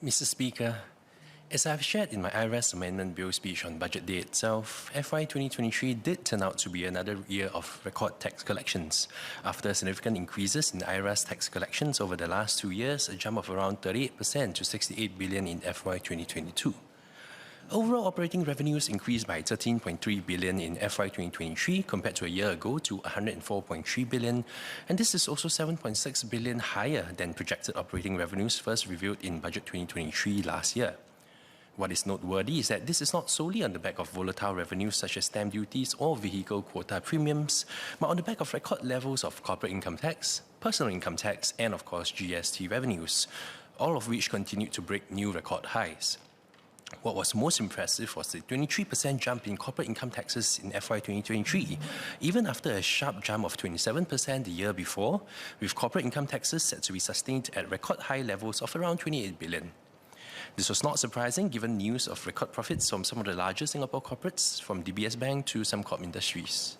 Mr. Speaker, as I've shared in my IRAS Amendment Bill speech on Budget Day itself, FY 2023 did turn out to be another year of record tax collections. After significant increases in IRAS tax collections over the last 2 years, a jump of around 38% to 68 billion in FY 2022. Overall operating revenues increased by 13.3 billion in FY 2023 compared to a year ago to 104.3 billion, and this is also 7.6 billion higher than projected operating revenues first revealed in Budget 2023 last year. What is noteworthy is that this is not solely on the back of volatile revenues such as stamp duties or vehicle quota premiums, but on the back of record levels of corporate income tax, personal income tax, and of course GST revenues, all of which continued to break new record highs. What was most impressive was the 23% jump in corporate income taxes in FY 2023, even after a sharp jump of 27% the year before, with corporate income taxes set to be sustained at record high levels of around 28 billion. This was not surprising given news of record profits from some of the largest Singapore corporates, from DBS Bank to Sembcorp Industries.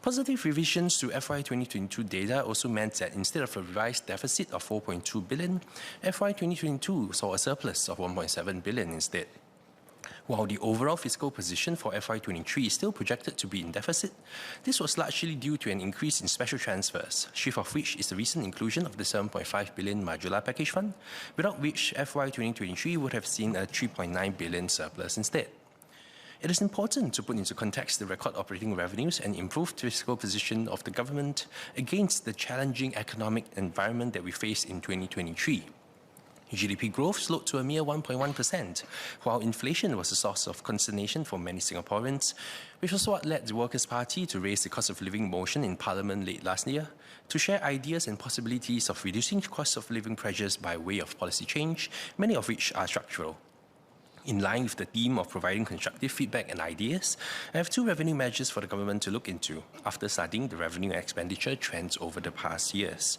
Positive revisions to FY 2022 data also meant that instead of a revised deficit of 4.2 billion, FY 2022 saw a surplus of 1.7 billion instead. While the overall fiscal position for FY 2023 is still projected to be in deficit, this was largely due to an increase in special transfers, chief of which is the recent inclusion of the 7.5 billion Modular Package Fund, without which FY 2023 would have seen a 3.9 billion surplus instead. It is important to put into context the record operating revenues and improved fiscal position of the government against the challenging economic environment that we faced in 2023. GDP growth slowed to a mere 1.1%, while inflation was a source of consternation for many Singaporeans, which was what led the Workers' Party to raise the cost of living motion in Parliament late last year, to share ideas and possibilities of reducing cost of living pressures by way of policy change, many of which are structural. In line with the theme of providing constructive feedback and ideas, I have 2 revenue measures for the government to look into after studying the revenue and expenditure trends over the past years.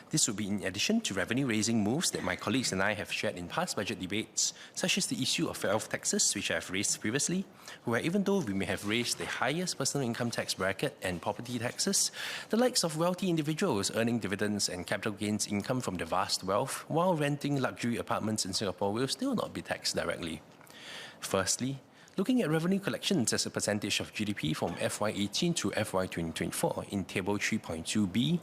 This will be in addition to revenue-raising moves that my colleagues and I have shared in past budget debates, such as the issue of wealth taxes, which I have raised previously, where even though we may have raised the highest personal income tax bracket and property taxes, the likes of wealthy individuals earning dividends and capital gains income from their vast wealth while renting luxury apartments in Singapore will still not be taxed directly. Firstly, looking at revenue collections as a percentage of GDP from FY18 to FY 2024 in Table 3.2b,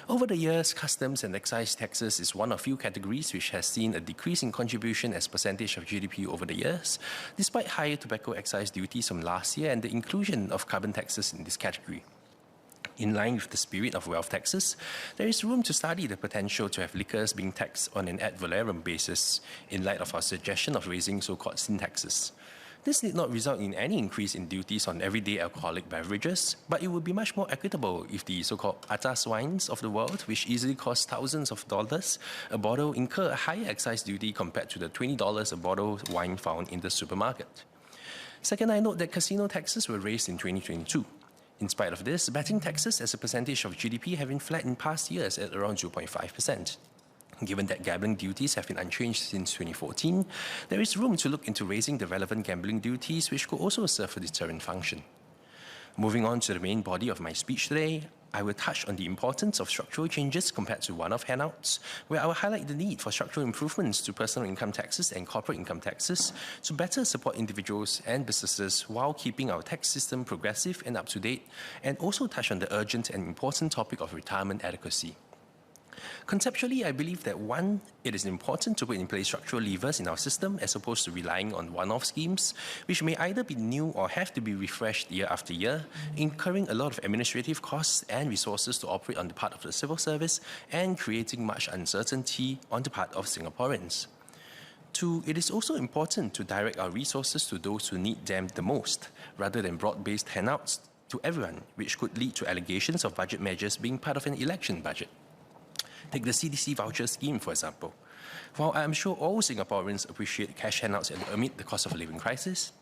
over the years, customs and excise taxes is one of few categories which has seen a decrease in contribution as percentage of GDP over the years, despite higher tobacco excise duties from last year and the inclusion of carbon taxes in this category. In line with the spirit of wealth taxes, there is room to study the potential to have liquors being taxed on an ad valorem basis in light of our suggestion of raising so-called sin taxes. This did not result in any increase in duties on everyday alcoholic beverages, but it would be much more equitable if the so-called atas wines of the world, which easily cost thousands of dollars a bottle, incur a higher excise duty compared to the $20 a bottle wine found in the supermarket. Second, I note that casino taxes were raised in 2022. In spite of this, betting taxes as a percentage of GDP have been flat in past years at around 0.5%. Given that gambling duties have been unchanged since 2014, there is room to look into raising the relevant gambling duties, which could also serve a deterrent function. Moving on to the main body of my speech today, I will touch on the importance of structural changes compared to one-off handouts, where I will highlight the need for structural improvements to personal income taxes and corporate income taxes to better support individuals and businesses while keeping our tax system progressive and up-to-date, and also touch on the urgent and important topic of retirement adequacy. Conceptually, I believe that 1, it is important to put in place structural levers in our system as opposed to relying on one-off schemes, which may either be new or have to be refreshed year after year, incurring a lot of administrative costs and resources to operate on the part of the civil service and creating much uncertainty on the part of Singaporeans. 2, it is also important to direct our resources to those who need them the most, rather than broad-based handouts to everyone, which could lead to allegations of budget measures being part of an election budget. Take the CDC voucher scheme, for example. While I am sure all Singaporeans appreciate cash handouts amid the cost of living crisis,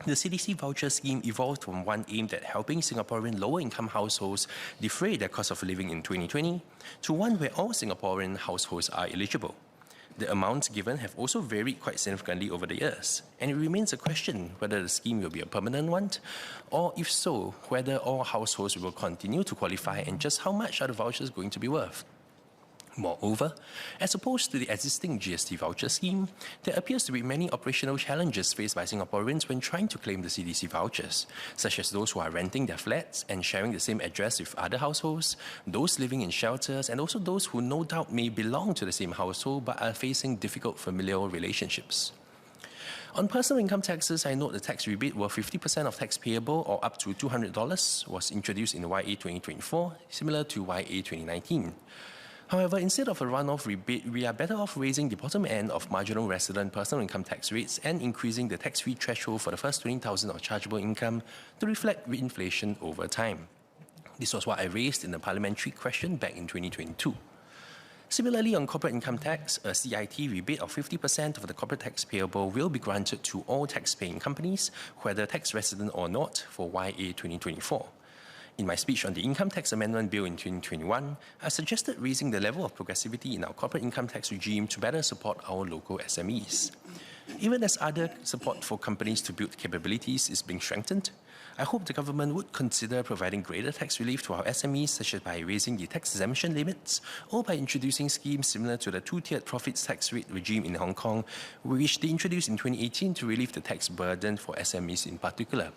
the CDC voucher scheme evolved from one aimed at helping Singaporean lower-income households defray their cost of living in 2020 to one where all Singaporean households are eligible. The amounts given have also varied quite significantly over the years, and it remains a question whether the scheme will be a permanent one, or if so, whether all households will continue to qualify and just how much are the vouchers going to be worth. Moreover, as opposed to the existing GST voucher scheme, there appears to be many operational challenges faced by Singaporeans when trying to claim the CDC vouchers, such as those who are renting their flats and sharing the same address with other households, those living in shelters, and also those who no doubt may belong to the same household but are facing difficult familial relationships. On personal income taxes, I note the tax rebate worth 50% of tax payable or up to $200 was introduced in YA 2024, similar to YA 2019. However, instead of a runoff rebate, we are better off raising the bottom end of marginal resident personal income tax rates and increasing the tax-free threshold for the first $20,000 of chargeable income to reflect inflation over time. This was what I raised in the parliamentary question back in 2022. Similarly, on corporate income tax, a CIT rebate of 50% of the corporate tax payable will be granted to all tax-paying companies, whether tax resident or not, for YA 2024. In my speech on the Income Tax Amendment Bill in 2021, I suggested raising the level of progressivity in our corporate income tax regime to better support our local SMEs. Even as other support for companies to build capabilities is being strengthened, I hope the government would consider providing greater tax relief to our SMEs, such as by raising the tax exemption limits or by introducing schemes similar to the two-tiered profits tax rate regime in Hong Kong, which they introduced in 2018 to relieve the tax burden for SMEs in particular.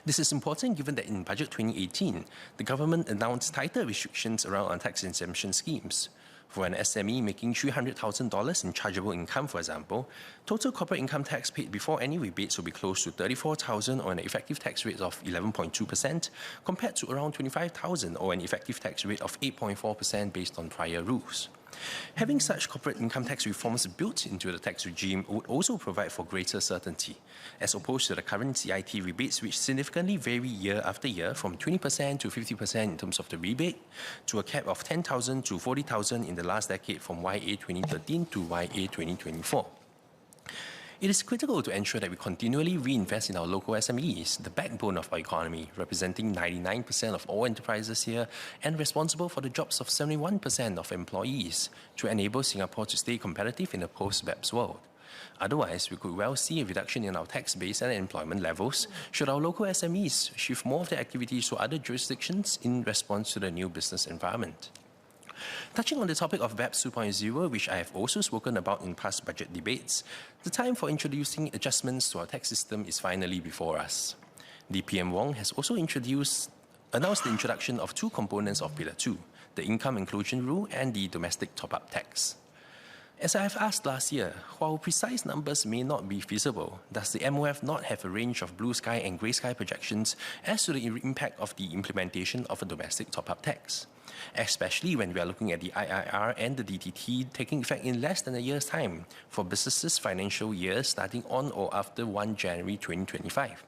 This is important given that in Budget 2018, the government announced tighter restrictions around our tax exemption schemes. For an SME making $300,000 in chargeable income, for example, total corporate income tax paid before any rebates will be close to $34,000 or an effective tax rate of 11.2%, compared to around $25,000 or an effective tax rate of 8.4% based on prior rules. Having such corporate income tax reforms built into the tax regime would also provide for greater certainty, as opposed to the current CIT rebates, which significantly vary year after year from 20% to 50% in terms of the rebate, to a cap of $10,000 to $40,000 in the last decade from YA 2013 to YA 2024. It is critical to ensure that we continually reinvest in our local SMEs, the backbone of our economy, representing 99% of all enterprises here and responsible for the jobs of 71% of employees, to enable Singapore to stay competitive in a post-BEPS world. Otherwise, we could well see a reduction in our tax base and employment levels should our local SMEs shift more of their activities to other jurisdictions in response to the new business environment. Touching on the topic of BEPS 2.0, which I have also spoken about in past budget debates, the time for introducing adjustments to our tax system is finally before us. DPM Wong has also announced the introduction of two components of Pillar 2, the Income Inclusion Rule and the Domestic Top-Up Tax. As I have asked last year, while precise numbers may not be feasible, does the MOF not have a range of blue sky and grey sky projections as to the impact of the implementation of a domestic top-up tax? Especially when we are looking at the IIR and the DTT taking effect in less than a year's time for businesses' financial years starting on or after 1 January 2025.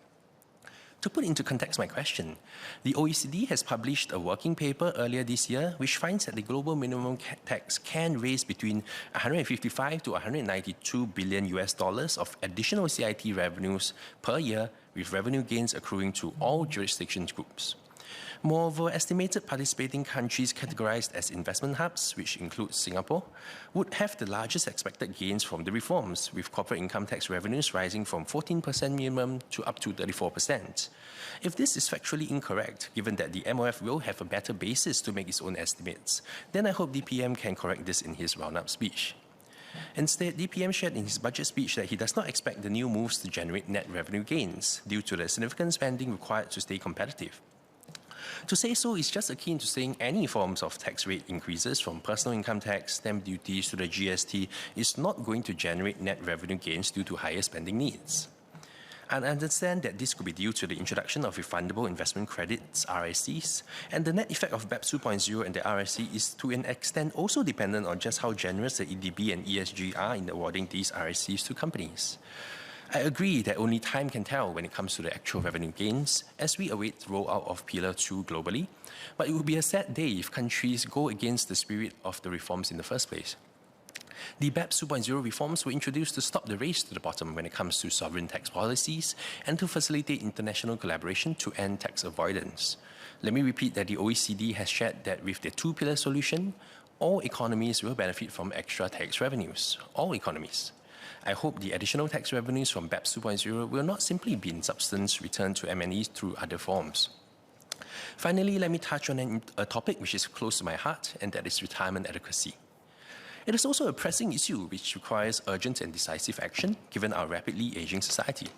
To put into context my question, the OECD has published a working paper earlier this year which finds that the global minimum tax can raise between 155 to 192 billion US dollars of additional CIT revenues per year, with revenue gains accruing to all jurisdiction groups. Moreover, estimated participating countries categorized as investment hubs, which includes Singapore, would have the largest expected gains from the reforms, with corporate income tax revenues rising from 14% minimum to up to 34%. If this is factually incorrect, given that the MOF will have a better basis to make its own estimates, then I hope DPM can correct this in his roundup speech. Instead, DPM shared in his budget speech that he does not expect the new moves to generate net revenue gains due to the significant spending required to stay competitive. To say so is just akin to saying any forms of tax rate increases from personal income tax, stamp duties to the GST is not going to generate net revenue gains due to higher spending needs. I understand that this could be due to the introduction of refundable investment credits, RSCs, and the net effect of BEPS 2.0 and the RSC is to an extent also dependent on just how generous the EDB and ESG are in awarding these RSCs to companies. I agree that only time can tell when it comes to the actual revenue gains as we await the rollout of Pillar 2 globally, but it would be a sad day if countries go against the spirit of the reforms in the first place. The BEPS 2.0 reforms were introduced to stop the race to the bottom when it comes to sovereign tax policies and to facilitate international collaboration to end tax avoidance. Let me repeat that the OECD has shared that with the two-pillar solution, all economies will benefit from extra tax revenues. All economies. I hope the additional tax revenues from BEPS 2.0 will not simply be in substance returned to MNEs through other forms. Finally, let me touch on a topic which is close to my heart, and that is retirement adequacy. It is also a pressing issue which requires urgent and decisive action given our rapidly aging society.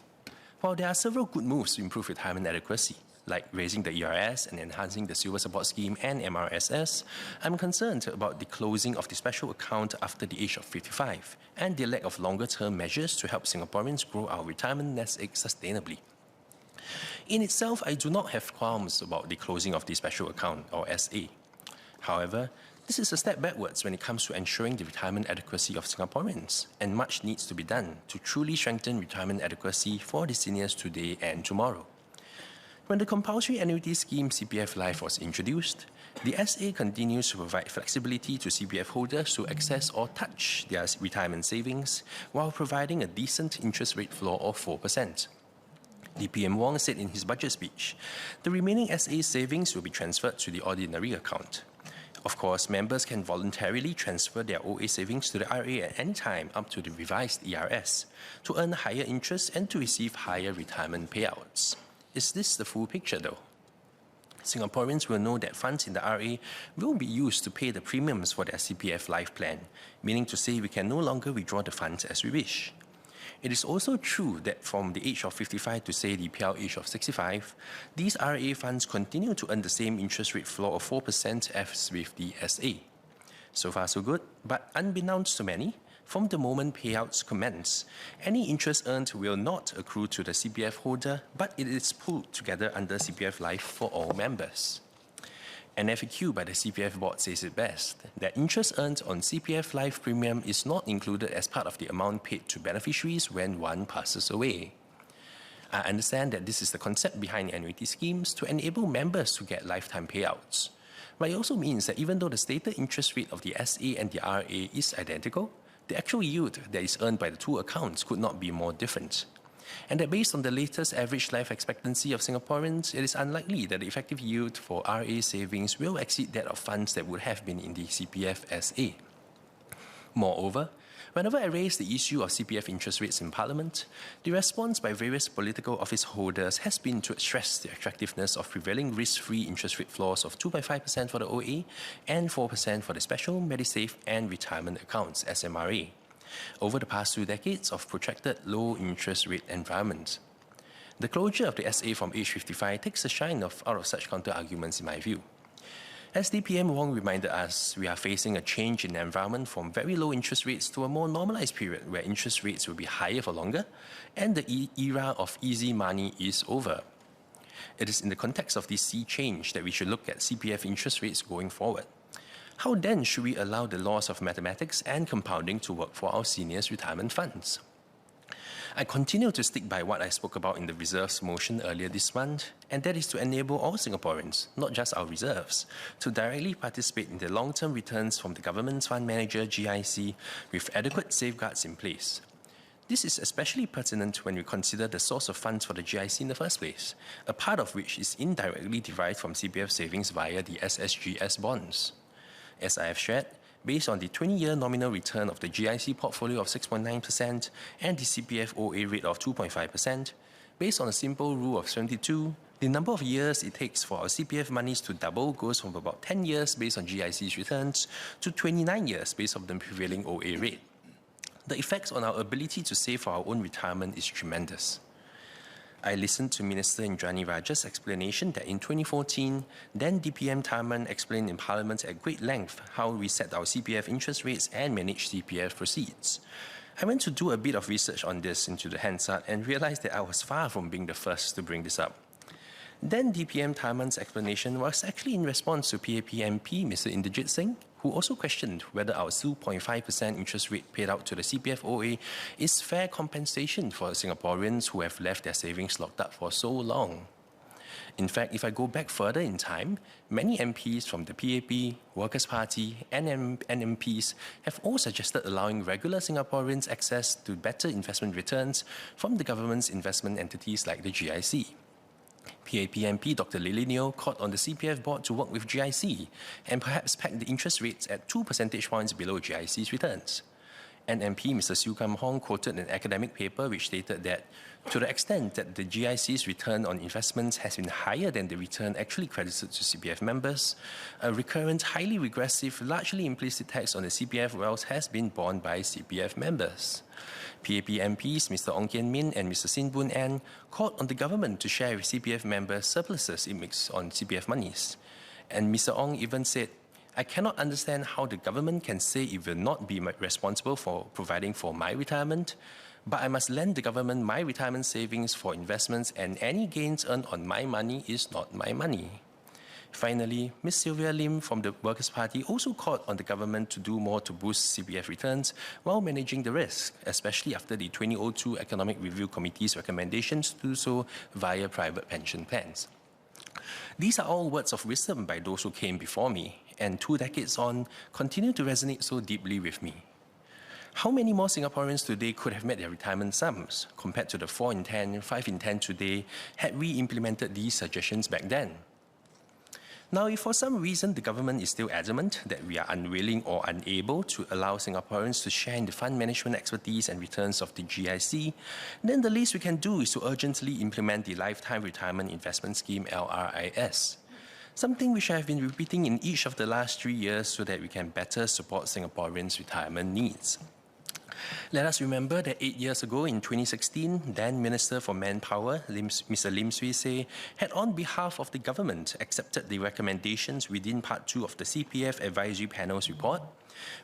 While there are several good moves to improve retirement adequacy, like raising the ERS and enhancing the Silver Support Scheme and MRSS, I'm concerned about the closing of the special account after the age of 55 and the lack of longer-term measures to help Singaporeans grow our retirement nest egg sustainably. In itself, I do not have qualms about the closing of the special account, or SA. However, this is a step backwards when it comes to ensuring the retirement adequacy of Singaporeans, and much needs to be done to truly strengthen retirement adequacy for the seniors today and tomorrow. When the compulsory annuity scheme CPF Life was introduced, the SA continues to provide flexibility to CPF holders to access or touch their retirement savings while providing a decent interest rate floor of 4%. The PM Wong said in his budget speech, the remaining SA savings will be transferred to the ordinary account. Of course, members can voluntarily transfer their OA savings to the RA at any time up to the revised ERS to earn higher interest and to receive higher retirement payouts. Is this the full picture though? Singaporeans will know that funds in the RA will be used to pay the premiums for their CPF Life plan, meaning to say we can no longer withdraw the funds as we wish. It is also true that from the age of 55 to say the payout age of 65, these RA funds continue to earn the same interest rate floor of 4% as with the SA. So far so good, but unbeknownst to many, from the moment payouts commence, any interest earned will not accrue to the CPF holder, but it is pooled together under CPF Life for all members. An FAQ by the CPF board says it best, that interest earned on CPF Life premium is not included as part of the amount paid to beneficiaries when one passes away. I understand that this is the concept behind annuity schemes to enable members to get lifetime payouts. But it also means that even though the stated interest rate of the SA and the RA is identical, the actual yield that is earned by the two accounts could not be more different. And that based on the latest average life expectancy of Singaporeans, it is unlikely that the effective yield for RA savings will exceed that of funds that would have been in the CPF SA. Moreover, whenever I raise the issue of CPF interest rates in Parliament, the response by various political office holders has been to stress the attractiveness of prevailing risk-free interest rate floors of 2.5% for the OA and 4% for the Special, Medisave and Retirement Accounts, SMRA, over the past 2 decades of protracted low interest rate environment. The closure of the SA from age 55 takes the shine out of such counter-arguments in my view. As the PM Wong reminded us, we are facing a change in the environment from very low interest rates to a more normalized period where interest rates will be higher for longer and the era of easy money is over. It is in the context of this sea change that we should look at CPF interest rates going forward. How then should we allow the laws of mathematics and compounding to work for our seniors' retirement funds? I continue to stick by what I spoke about in the reserves motion earlier this month, and that is to enable all Singaporeans, not just our reserves, to directly participate in the long-term returns from the government's fund manager, GIC, with adequate safeguards in place. This is especially pertinent when we consider the source of funds for the GIC in the first place, a part of which is indirectly derived from CPF savings via the SSGS bonds. As I have shared, based on the 20-year nominal return of the GIC portfolio of 6.9% and the CPF OA rate of 2.5%, based on a simple rule of 72, the number of years it takes for our CPF monies to double goes from about 10 years based on GIC's returns to 29 years based on the prevailing OA rate. The effects on our ability to save for our own retirement is tremendous. I listened to Minister Indrani Raja's explanation that in 2014, then DPM Tharman explained in Parliament at great length how we set our CPF interest rates and manage CPF proceeds. I went to do a bit of research on this into the Hansard and realized that I was far from being the first to bring this up. Then DPM Tharman's explanation was actually in response to PAP MP Mr. Inderjit Singh, who also questioned whether our 2.5% interest rate paid out to the CPF OA is fair compensation for Singaporeans who have left their savings locked up for so long. In fact, if I go back further in time, many MPs from the PAP, Workers' Party, and MPs have all suggested allowing regular Singaporeans access to better investment returns from the government's investment entities like the GIC. PAP MP Dr. Lily Neo called on the CPF board to work with GIC and perhaps peg the interest rates at 2 percentage points below GIC's returns. NMP Mr. 𝐁𝐿𝐿 quoted an academic paper which stated that to the extent that the GIC's return on investments has been higher than the return actually credited to CPF members, a recurrent, highly regressive, largely implicit tax on the CPF wealth has been borne by CPF members. PAP MPs Mr. Ong Kian Min and Mr. Sin Boon An called on the government to share with CPF members surpluses it makes on CPF monies. And Mr. Ong even said, "I cannot understand how the government can say it will not be responsible for providing for my retirement, but I must lend the government my retirement savings for investments, and any gains earned on my money is not my money." Finally, Ms. Sylvia Lim from the Workers' Party also called on the government to do more to boost CPF returns while managing the risk, especially after the 2002 Economic Review Committee's recommendations to do so via private pension plans. These are all words of wisdom by those who came before me, and 2 decades on, continue to resonate so deeply with me. How many more Singaporeans today could have met their retirement sums compared to the 4 in 10, 5 in 10 today had we implemented these suggestions back then? Now, if for some reason the government is still adamant that we are unwilling or unable to allow Singaporeans to share in the fund management expertise and returns of the GIC, then the least we can do is to urgently implement the Lifetime Retirement Investment Scheme LRIS, something which I have been repeating in each of the last 3 years so that we can better support Singaporeans' retirement needs. Let us remember that 8 years ago, in 2016, then Minister for Manpower, Mr. Lim Swee Say, had on behalf of the government accepted the recommendations within Part 2 of the CPF Advisory Panel's report,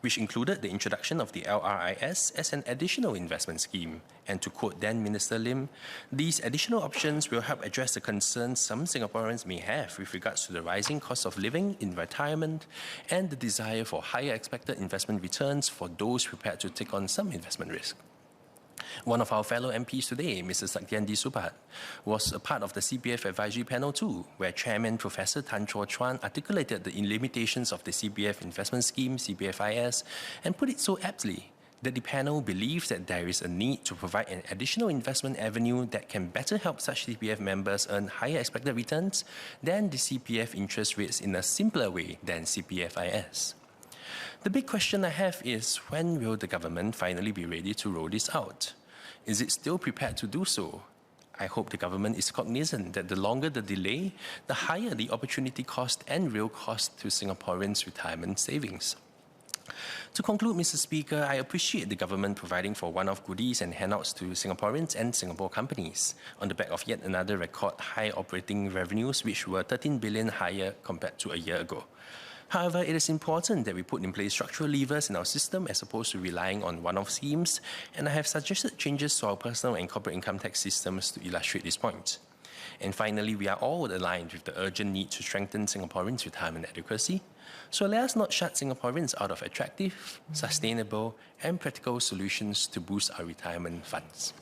which included the introduction of the LRIS as an additional investment scheme. And to quote then Minister Lim, "These additional options will help address the concerns some Singaporeans may have with regards to the rising cost of living in retirement and the desire for higher expected investment returns for those prepared to take on some investment risk." One of our fellow MPs today, Mr. Saktiandi Supaat, was a part of the CPF Advisory Panel too, where Chairman Professor Tan Chua Chuan articulated the limitations of the CPF investment scheme, CPFIS, and put it so aptly that the panel believes that there is a need to provide an additional investment avenue that can better help such CPF members earn higher expected returns than the CPF interest rates in a simpler way than CPFIS. The big question I have is, when will the government finally be ready to roll this out? Is it still prepared to do so? I hope the government is cognizant that the longer the delay, the higher the opportunity cost and real cost to Singaporeans' retirement savings. To conclude, Mr. Speaker, I appreciate the government providing for one-off goodies and handouts to Singaporeans and Singapore companies on the back of yet another record high operating revenues, which were 13 billion higher compared to a year ago. However, it is important that we put in place structural levers in our system as opposed to relying on one-off schemes, and I have suggested changes to our personal and corporate income tax systems to illustrate this point. And finally, we are all aligned with the urgent need to strengthen Singaporeans' retirement adequacy. So let us not shut Singaporeans out of attractive, sustainable, and practical solutions to boost our retirement funds.